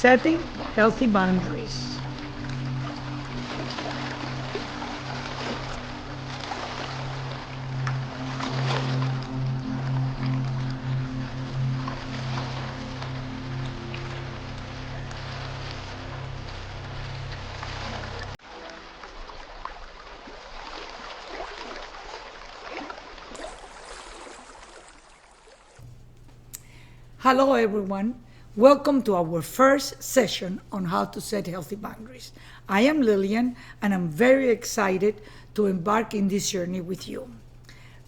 Setting healthy boundaries. Hello, everyone. Welcome to our first session on how to set healthy boundaries. I am Lillian, and I'm very excited to embark in this journey with you.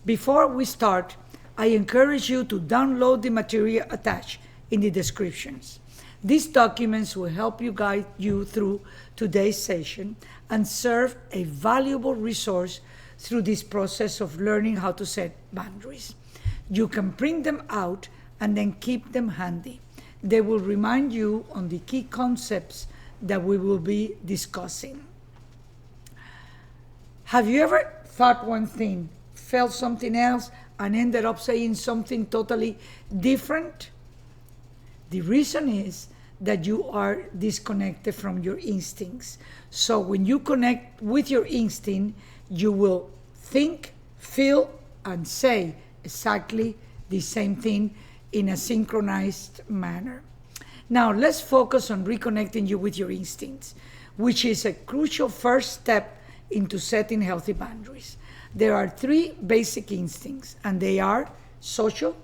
Before we start, I encourage you to download the material attached in the descriptions. These documents will help you guide you through today's session and serve a valuable resource through this process of learning how to set boundaries. You can print them out and then keep them handy. They will remind you on the key concepts that we will be discussing. Have you ever thought one thing, felt something else, and ended up saying something totally different? The reason is that you are disconnected from your instincts. So when you connect with your instinct, you will think, feel, and say exactly the same thing in a synchronized manner. Now, let's focus on reconnecting you with your instincts, which is a crucial first step into setting healthy boundaries. There are three basic instincts, and they are social,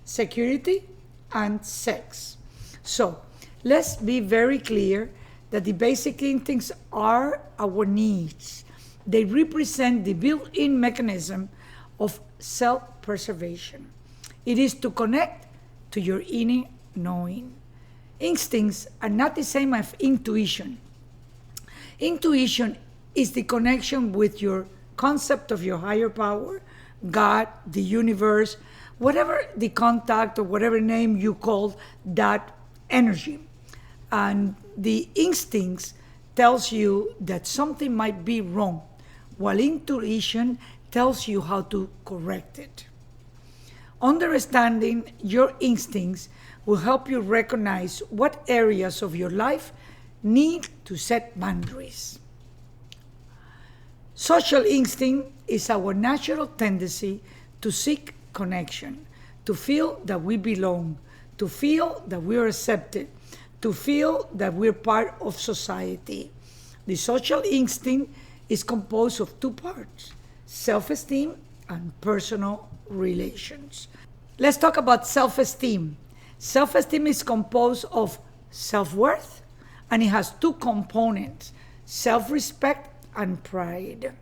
security, and sex. So, let's be very clear that the basic instincts are our needs. They represent the built-in mechanism of self-preservation. It is to connect to your inner knowing. Instincts are not the same as intuition. Intuition is the connection with your concept of your higher power, God, the universe, whatever the contact or whatever name you call that energy. And the instincts tells you that something might be wrong, while intuition tells you how to correct it. Understanding your instincts will help you recognize what areas of your life need to set boundaries. Social instinct is our natural tendency to seek connection, to feel that we belong, to feel that we are accepted, to feel that we're part of society. The social instinct is composed of two parts: self-esteem and personal relations. Let's talk about self-esteem. Self-esteem is composed of self-worth, and it has two components: self-respect and pride.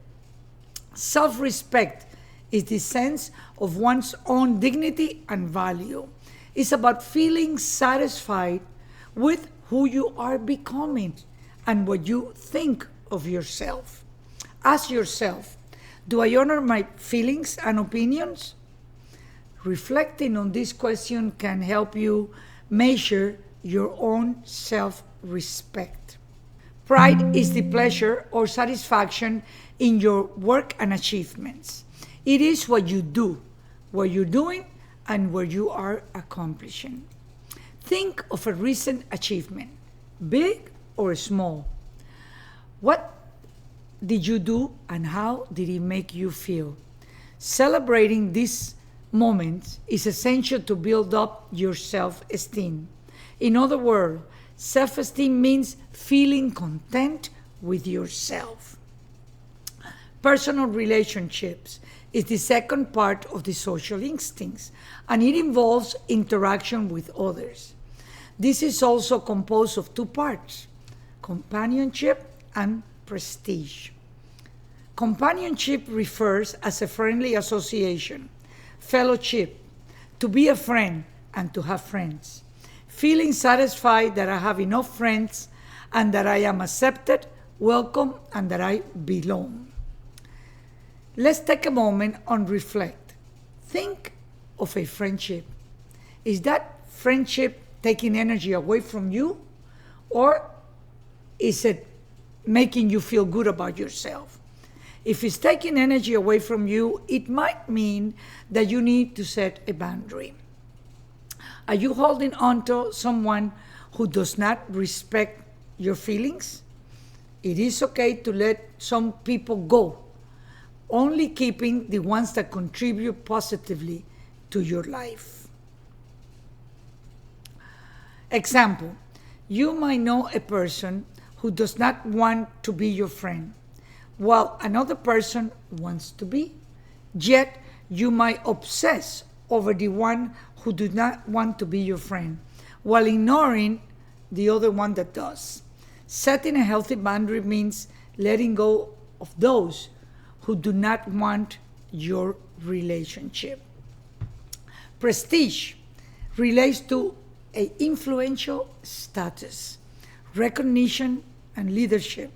Self-respect is the sense of one's own dignity and value. It's about feeling satisfied with who you are becoming and what you think of yourself. Ask yourself, do I honor my feelings and opinions? Reflecting on this question can help you measure your own self-respect. Pride is the pleasure or satisfaction in your work and achievements. It is what you do, what you're doing, and what you are accomplishing. Think of a recent achievement, big or small. What did you do and how did it make you feel? Celebrating these moments is essential to build up your self-esteem. In other words, self-esteem means feeling content with yourself. Personal relationships is the second part of the social instincts, and it involves interaction with others. This is also composed of two parts: companionship and prestige. Companionship refers as a friendly association, fellowship, to be a friend and to have friends. Feeling satisfied that I have enough friends and that I am accepted, welcome, and that I belong. Let's take a moment and reflect. Think of a friendship. Is that friendship taking energy away from you, or is it making you feel good about yourself? If it's taking energy away from you, it might mean that you need to set a boundary. Are you holding on to someone who does not respect your feelings? It is okay to let some people go, only keeping the ones that contribute positively to your life. Example, you might know a person who does not want to be your friend, while another person wants to be. Yet, you might obsess over the one who does not want to be your friend, while ignoring the other one that does. Setting a healthy boundary means letting go of those who do not want your relationship. Prestige relates to a influential status, recognition, and leadership.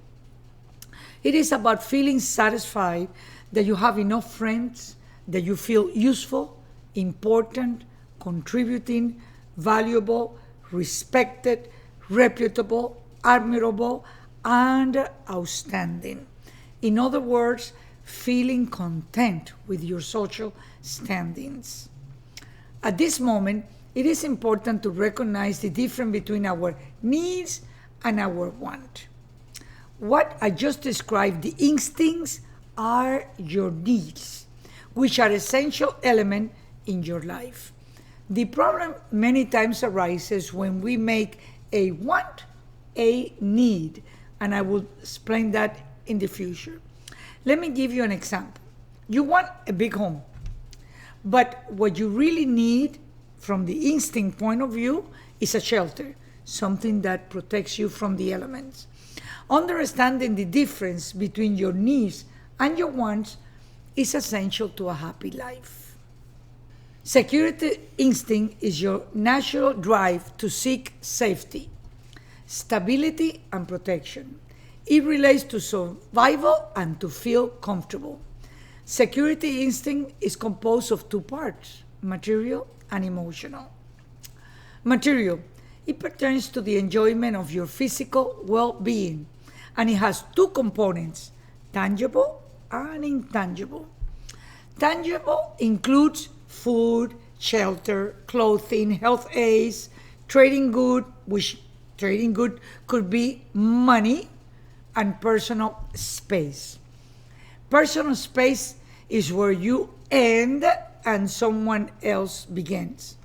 It is about feeling satisfied that you have enough friends, that you feel useful, important, contributing, valuable, respected, reputable, admirable, and outstanding. In other words, feeling content with your social standings. At this moment, it is important to recognize the difference between our needs and our want. What I just described, the instincts, are your needs, which are essential element in your life. The problem many times arises when we make a want a need, and I will explain that in the future. Let me give you an example. You want a big home, but what you really need from the instinct point of view is a shelter, something that protects you from the elements. Understanding the difference between your needs and your wants is essential to a happy life. Security instinct is your natural drive to seek safety, stability, and protection. It relates to survival and to feel comfortable. Security instinct is composed of two parts, material and emotional. Material, it pertains to the enjoyment of your physical well-being, and it has two components, tangible and intangible. Tangible includes food, shelter, clothing, health aids, trading good, which trading good could be money, and personal space. Personal space is where you end and someone else begins.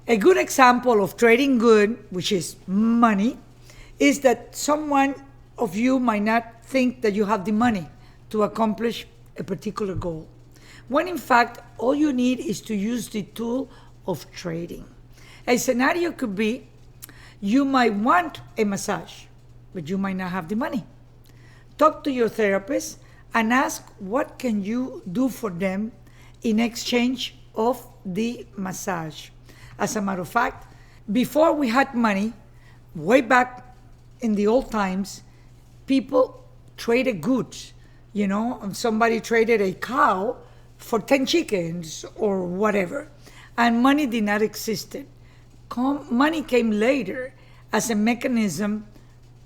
A good example of trading good, which is money, is that someone of you might not think that you have the money to accomplish a particular goal, when in fact all you need is to use the tool of trading. A scenario could be you might want a massage, but you might not have the money. Talk to your therapist and ask what can you do for them in exchange of the massage. As a matter of fact, before we had money, way back in the old times, people traded goods. And somebody traded a cow for 10 chickens or whatever. And money did not exist. Money came later as a mechanism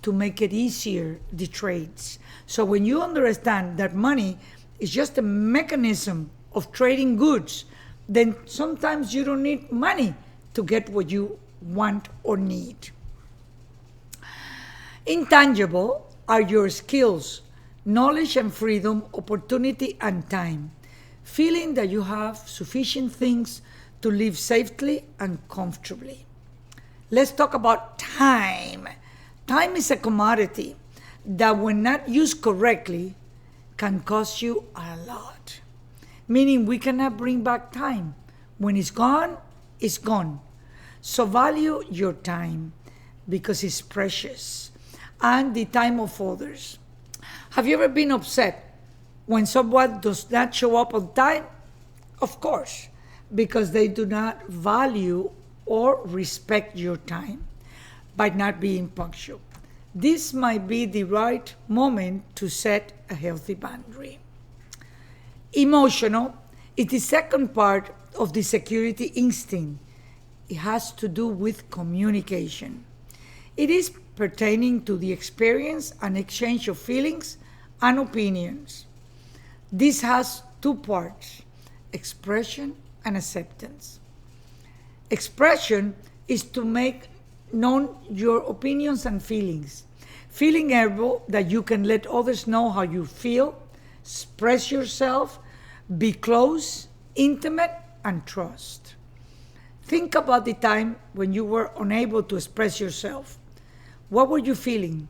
to make it easier, the trades. So when you understand that money is just a mechanism of trading goods, then sometimes you don't need money to get what you want or need. Intangible are your skills, knowledge and freedom, opportunity and time. Feeling that you have sufficient things to live safely and comfortably. Let's talk about time. Time is a commodity that when not used correctly can cost you a lot. Meaning we cannot bring back time. When it's gone, it's gone. So value your time because it's precious and the time of others. Have you ever been upset when someone does not show up on time? Of course, because they do not value or respect your time by not being punctual. This might be the right moment to set a healthy boundary. Emotional is the second part of the security instinct. It has to do with communication. It is pertaining to the experience and exchange of feelings and opinions. This has two parts, expression and acceptance. Expression is to make known your opinions and feelings. Feeling able that you can let others know how you feel, express yourself, be close, intimate, and trust. Think about the time when you were unable to express yourself. What were you feeling?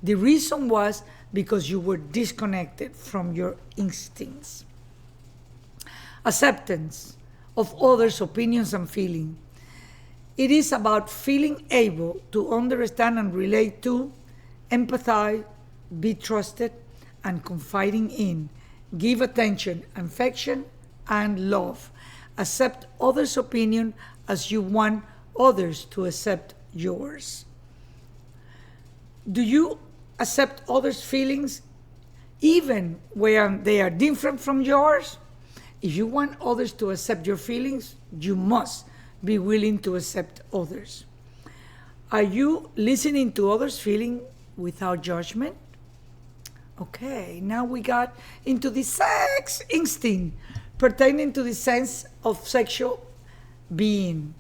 The reason was because you were disconnected from your instincts. Acceptance of others' opinions and feelings. It is about feeling able to understand and relate to, empathize, be trusted, and confiding in, give attention, affection, and love. Accept others' opinion as you want others to accept yours. Do you accept others' feelings even when they are different from yours? If you want others to accept your feelings, you must be willing to accept others. Are you listening to others' feelings without judgment? Okay, now we got into the sex instinct pertaining to the sense of sexual being.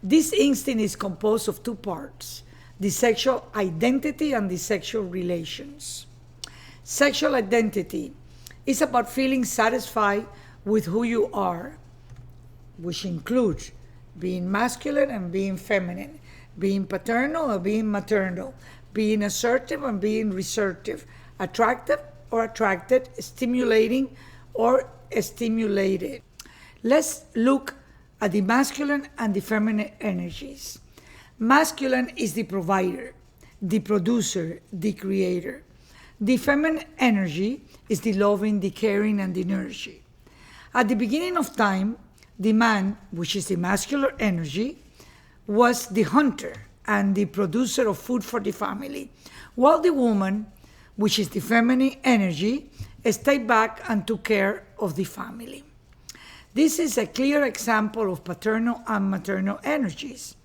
This instinct is composed of two parts: the sexual identity and the sexual relations. Sexual identity is about feeling satisfied with who you are, which includes being masculine and being feminine, being paternal or being maternal, being assertive and being resertive, attractive or attracted, stimulating or stimulated. Let's look at the masculine and the feminine energies. Masculine is the provider, the producer, the creator. The feminine energy is the loving, the caring, and the nourishing. At the beginning of time, the man, which is the masculine energy, was the hunter and the producer of food for the family, while the woman, which is the feminine energy, stayed back and took care of the family. This is a clear example of paternal and maternal energies.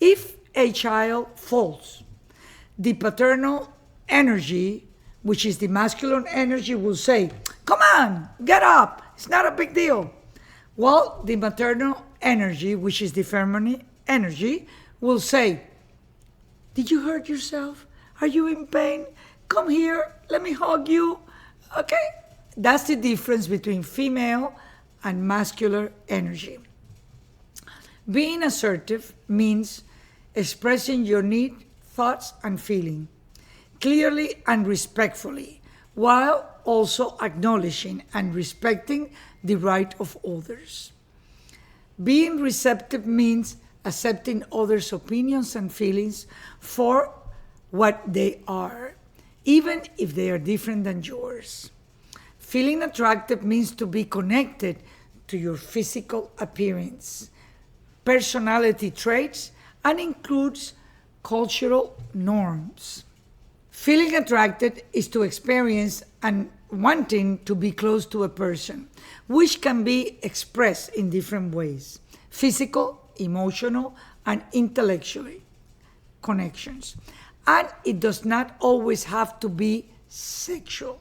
If a child falls, the paternal energy, which is the masculine energy, will say, "Come on, get up, it's not a big deal." While the maternal energy, which is the feminine energy, will say, "Did you hurt yourself? Are you in pain? Come here, let me hug you." Okay? That's the difference between female and masculine energy. Being assertive means expressing your need, thoughts, and feeling clearly and respectfully, while also acknowledging and respecting the right of others. Being receptive means accepting others' opinions and feelings for what they are, even if they are different than yours. Feeling attractive means to be connected to your physical appearance, personality traits, and includes cultural norms. Feeling attracted is to experience and wanting to be close to a person, which can be expressed in different ways: physical, emotional, and intellectually connections. And it does not always have to be sexual.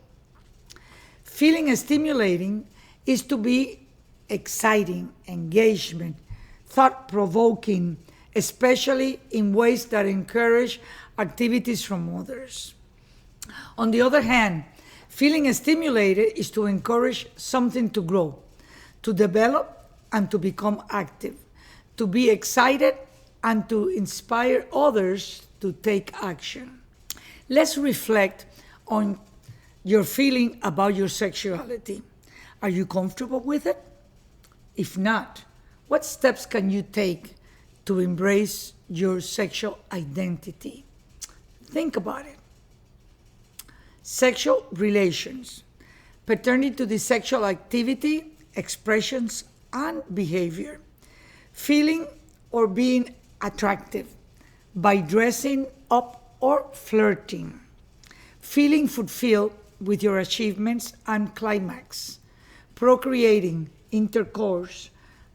Feeling stimulating is to be exciting, engagement, thought-provoking, especially in ways that encourage activities from others. On the other hand, feeling stimulated is to encourage something to grow, to develop, and to become active, to be excited, and to inspire others to take action. Let's reflect on your feeling about your sexuality. Are you comfortable with it? If not, what steps can you take to embrace your sexual identity? Think about it. Sexual relations pertaining to the sexual activity, expressions, and behavior. Feeling or being attractive by dressing up or flirting. Feeling fulfilled with your achievements and climax. Procreating, intercourse,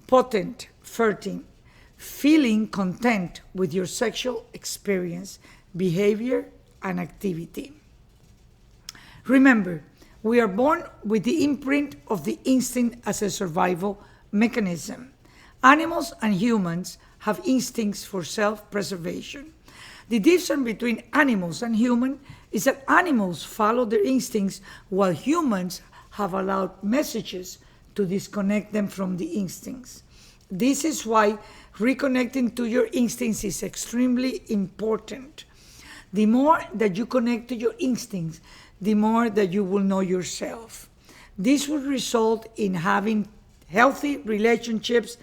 potent, flirting. Feeling content with your sexual experience, behavior, and activity. Remember, we are born with the imprint of the instinct as a survival mechanism, Animals and humans have instincts for self-preservation. The difference between animals and humans is that animals follow their instincts while humans have allowed messages to disconnect them from the instincts. This is why reconnecting to your instincts is extremely important. The more that you connect to your instincts, the more that you will know yourself. This will result in having healthy relationships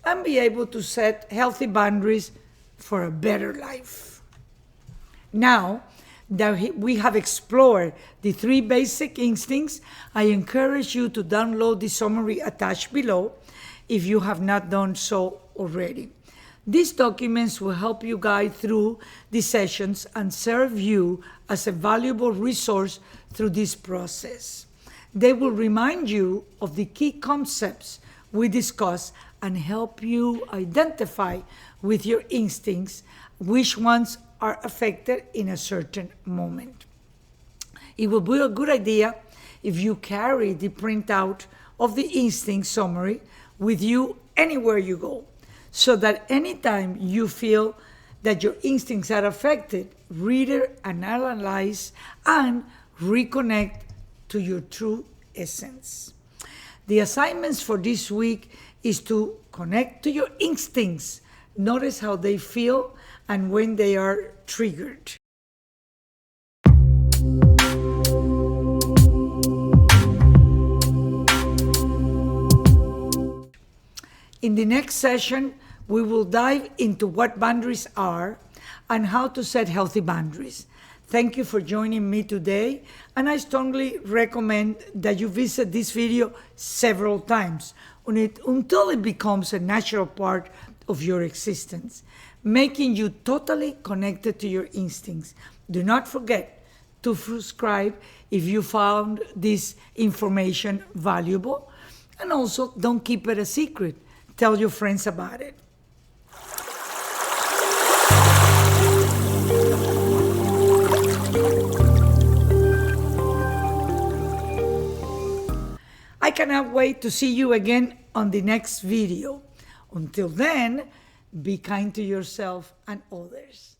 and be able to set healthy boundaries for a better life. Now that we have explored the 3 basic instincts, I encourage you to download the summary attached below if you have not done so already. These documents will help you guide through the sessions and serve you as a valuable resource through this process. They will remind you of the key concepts we discussed and help you identify with your instincts which ones are affected in a certain moment. It will be a good idea if you carry the printout of the instinct summary with you anywhere you go, so that anytime you feel that your instincts are affected, read it and analyze and reconnect to your true essence. The assignments for this week is to connect to your instincts. Notice how they feel and when they are triggered. In the next session, we will dive into what boundaries are and how to set healthy boundaries. Thank you for joining me today, and I strongly recommend that you visit this video several times until it becomes a natural part of your existence, making you totally connected to your instincts. Do not forget to subscribe if you found this information valuable, and also don't keep it a secret. Tell your friends about it. I cannot wait to see you again on the next video. Until then, be kind to yourself and others.